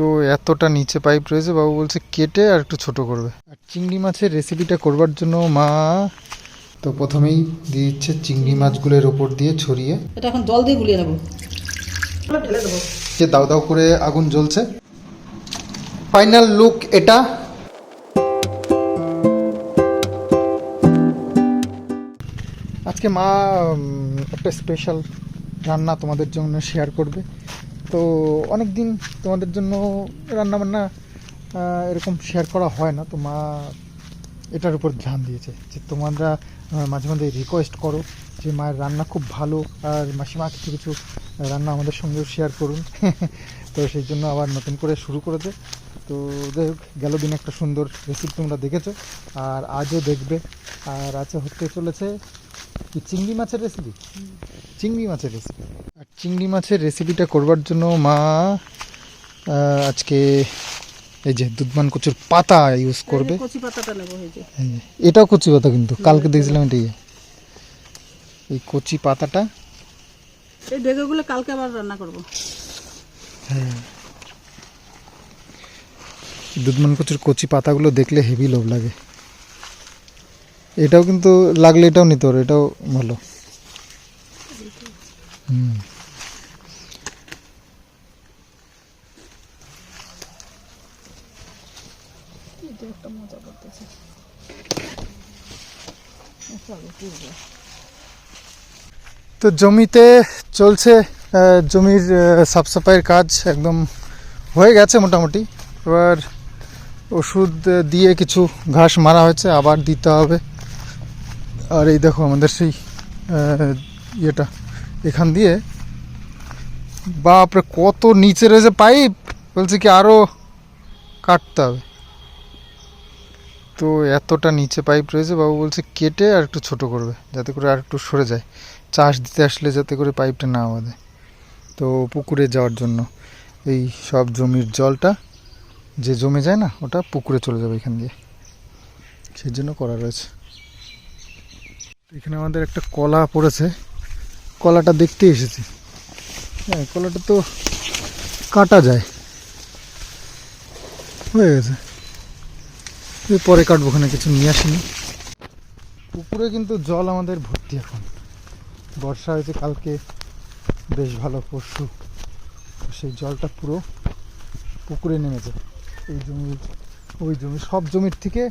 তো এতটা নিচে পাইপ রয়েছে, বাবু বলছে কেটে আর একটু ছোট করবে। আর চিংড়ি মাছের রেসিপিটা করবার জন্য মা তো প্রথমেই দিয়ে দিচ্ছে চিংড়ি মাছগুলোর ওপর দিয়ে ছড়িয়ে। এটা এখন জল দিয়ে গুলিয়ে নেবো, ঢেলে দেবো। যে দাও দাও করে আগুন জ্বলছে, ফাইনাল লুক এটা। আজকে মা একটা স্পেশাল রান্না তোমাদের জন্য শেয়ার করবে। তো অনেক দিন তোমাদের জন্য রান্না বান্না এরকম শেয়ার করা হয় না, তো মা এটার উপর ধ্যান দিয়েছে যে তোমরা মাঝে মাঝে রিকোয়েস্ট করো যে মায়ের রান্না খুব ভালো, আর মাসিমা কিছু কিছু রান্না আমাদের সঙ্গেও শেয়ার করুন। তো সেই জন্য আবার নতুন করে শুরু করেছে। তো যাই হোক, গেল দিন একটা সুন্দর রেসিপি তোমরা দেখেছো, আর আজও দেখবে। আর আজকে হতে চলেছে কি চিংড়ি মাছের রেসিপি। চিংড়ি মাছের রেসিপি আর চিংড়ি মাছের রেসিপিটা করবার জন্য মা আজকে এই যে দুধমান কচুর পাতা ইউজ করবে। কচি পাতাটা নেবো, এই যে এটাও কচি পাতা, কিন্তু কালকে দেখছিলাম এটাই। এই কচি পাতাটা, এই ডেগুলো কালকে আবার রান্না করব। হ্যাঁ, দুধমান কচুর কচি পাতাগুলো দেখলে হেভি লোভ লাগে। এটাও কিন্তু লাগলে এটাও নিতে পারো, এটাও ভালো। তো জমিতে চলছে, জমির সাফ সাফাইয়ের কাজ একদম হয়ে গেছে মোটামুটি। এবার ওষুধ দিয়ে কিছু ঘাস মারা হয়েছে, আবার দিতে হবে। আর এই দেখো আমাদের সেই ইয়েটা এখান দিয়ে, বাপরে কত নিচে রয়েছে পাইপ, বলছে কি আরও কাটতে হবে। তো এতটা নিচে পাইপ রয়েছে, বাবু বলছে কেটে আর একটু ছোট করবে যাতে করে আর একটু সরে যায়, চাষ দিতে আসলে যাতে করে পাইপটা না বাঁধে। তো পুকুরে যাওয়ার জন্য এই সব জমির জলটা যে জমে যায় না, ওটা পুকুরে চলে যাবে এখান দিয়ে, সেই জন্য করা রয়েছে। এখানে আমাদের একটা কলা পড়েছে, কলাটা দেখতে এসেছি। হ্যাঁ, কলাটা তো কাটা যায়, হয়ে গেছে, পরে কাটবো, ওখানে কিছু নিয়ে আসিনি। পুকুরে কিন্তু জল আমাদের ভর্তি এখন, বর্ষা হয়েছে কালকে বেশ ভালো, পরশু। সেই জলটা পুরো পুকুরে নেমেছে। এই জমি ওই জমি সব জমির থেকে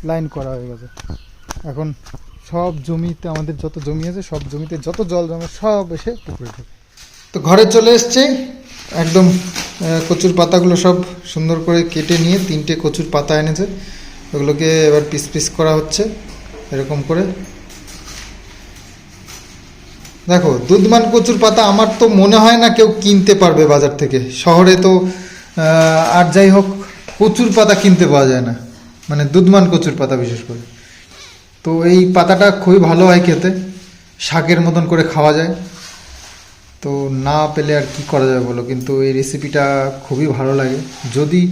লাইন করা হয়ে গেছে। এখন সব জমিতে, আমাদের যত জমি আছে সব জমিতে যত জল জমে সব এসে পুকুরে ঢোকে। তো ঘরে চলে এসছে, একদম কচুর পাতাগুলো সব সুন্দর করে কেটে নিয়ে 3টে কচুর পাতা এনেছে, ওগুলোকে এবার পিস পিস করা হচ্ছে এরকম করে। দেখো দুধমান কচুর পাতা আমার তো মনে হয় না কেউ কিনতে পারবে বাজার থেকে, শহরে তো আর যাই হোক কচুর পাতা কিনতে পাওয়া যায় না, মানে দুধমান কচুর পাতা বিশেষ করে। তো এই পাতাটা খুবই ভালো হয় খেতে, শাকের মতন করে খাওয়া যায়। তো না পেলে আর কি করা যাবে বলো, কিন্তু এই রেসিপিটা খুবই ভালো লাগে। যদি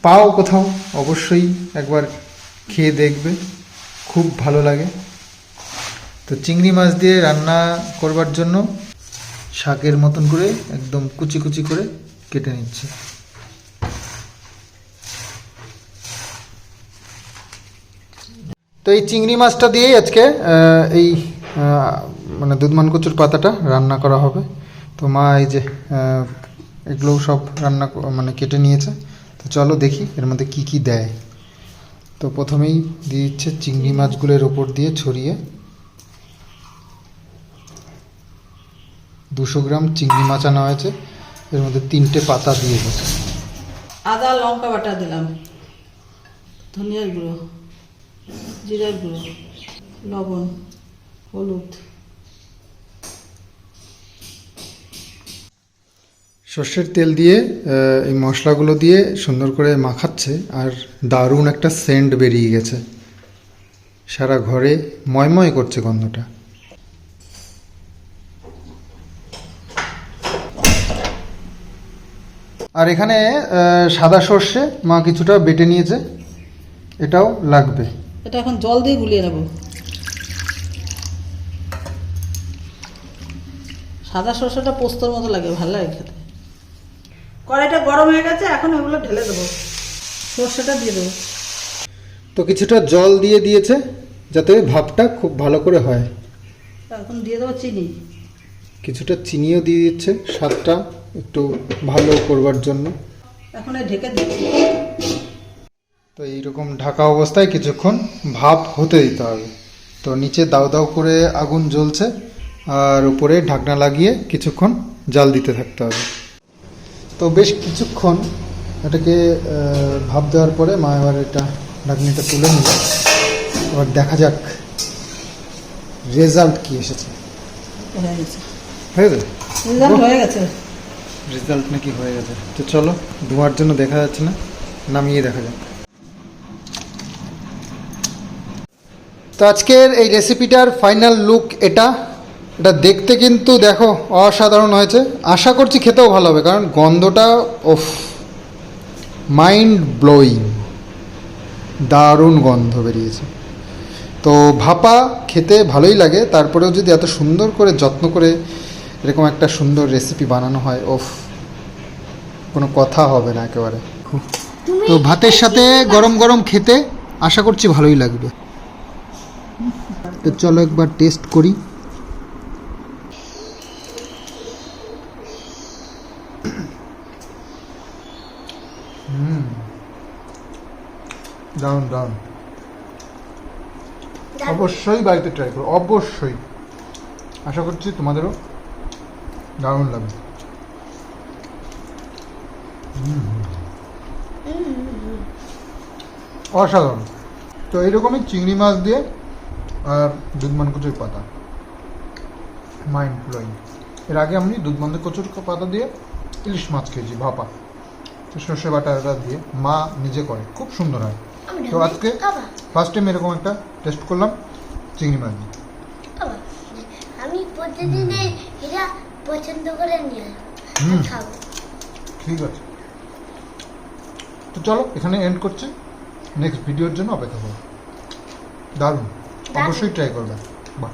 পাও কোথাও অবশ্যই একবার খেয়ে দেখবে, খুব ভালো লাগে। তো চিংড়ি মাছ দিয়ে রান্না করবার জন্য শাকের মতন করে একদম কুচি কুচি করে কেটে নিচ্ছে। তো এই চিংড়ি মাছটা দিয়েই আজকে এই মানে দুধমান কচুর পাতাটা রান্না করা হবে। তো মা এই যে এগুলো সব রান্না মানে কেটে নিয়েছে। তো চলো দেখি এর মধ্যে কি কি দেয়। তো প্রথমেই দিয়ে দিচ্ছে চিংড়ি মাছগুলোর ওপর দিয়ে ছড়িয়ে। 200 গ্রাম চিংড়ি মাছ আনা হয়েছে, এর মধ্যে 3টে পাতা দিয়ে দিচ্ছে। আদা লঙ্কা বাটা দিলাম, ধনিয়ার গুঁড়ো, জিরার গুঁড়ো, লবণ, হলুদ। সর্ষের তেল দিয়ে এই মশলাগুলো দিয়ে সুন্দর করে মাখাচ্ছে, আর দারুণ একটা সেন্ট বেরিয়ে গেছে, সারা ঘরে ময়ময় করছে গন্ধটা। আর এখানে সাদা সর্ষে মা কিছুটা বেটে নিয়েছে, এটাও লাগবে। এটা এখন জল দিয়ে গুলিয়ে নেব। সাদা সর্ষেটা পোস্তর মতো লাগে, ভালো লাগে খেতে। কড়াইটা গরম হয়ে গেছে, এখন এগুলো ঢেলে দেবো। সর্ষেটা দিয়ে দেবো। তো কিছুটা জল দিয়ে দিয়েছে যাতে ভাপটা খুব ভালো করে হয়। এখন দিয়ে দেবো চিনি। কিছুটা চিনিও দিয়ে দিচ্ছে স্বাদটা একটু ভালো করবার জন্য। এখন ঢেকে দিচ্ছি। তো এইরকম ঢাকা অবস্থায় কিছুক্ষণ ভাপ হতে দিতে হবে। তো নিচে দাউ দাউ করে আগুন জ্বলছে, আর উপরে ঢাকনা লাগিয়ে কিছুক্ষণ জাল দিতে থাকতে হবে। তো বেশ কিছুক্ষণ এটাকে ভাপ দেওয়ার পরে মা এবার এটা ঢাকনিটা তুলে নিল। এবার দেখা যাক রেজাল্ট কি এসেছে। হয়ে গেছে। হয়ে গেছে রেজাল্ট হয়ে গেছে। রেজাল্ট নাকি হয়ে গেছে। তো চলো, ধোঁয়ার জন্য দেখা যাচ্ছে না, নামিয়ে দেখা যাক। তো আজকের এই রেসিপিটার ফাইনাল লুক এটা দেখতে কিন্তু দেখো অসাধারণ হয়েছে। আশা করছি খেতেও ভালো হবে, কারণ গন্ধটা ওফ, মাইন্ড ব্লোয়িং, দারুণ গন্ধ বেরিয়েছে। তো ভাপা খেতে ভালোই লাগে, তারপরেও যদি এত সুন্দর করে যত্ন করে এরকম একটা সুন্দর রেসিপি বানানো হয়, ওফ, কোনো কথা হবে না একেবারে। তো ভাতের সাথে গরম গরম খেতে আশা করছি ভালোই লাগবে। তো চলো একবার টেস্ট করি। দারুণ দারুণ, অবশ্যই বাড়িতে ট্রাই করো, অবশ্যই। আশা করছি তোমাদেরও দারুণ লাগবে। অসাধারণ। তো এইরকমই চিংড়ি মাছ দিয়ে আর দুধমান কচুর পাতা, মাইন্ড ব্লোয়িং। এর আগে আমি দুধমান কচুর পাতা দিয়ে ইলিশ মাছ খেয়েছি ভাপা, তো সর্ষে বাটা দিয়ে মা নিজে করে, খুব সুন্দর হয়। তো আজকে ফার্স্ট টাইম এরকম একটা টেস্ট করলাম চিংড়ি মাছ দিয়ে। আমি প্রতিদিনে এটা পছন্দ করে নিয়ে খাবো। ঠিক আছে, তো চলো এখানে এন্ড করছি, নেক্সট ভিডিওর জন্য অপেক্ষা করো। দারুণ, অবশ্যই ট্রাই করবে। বাহ।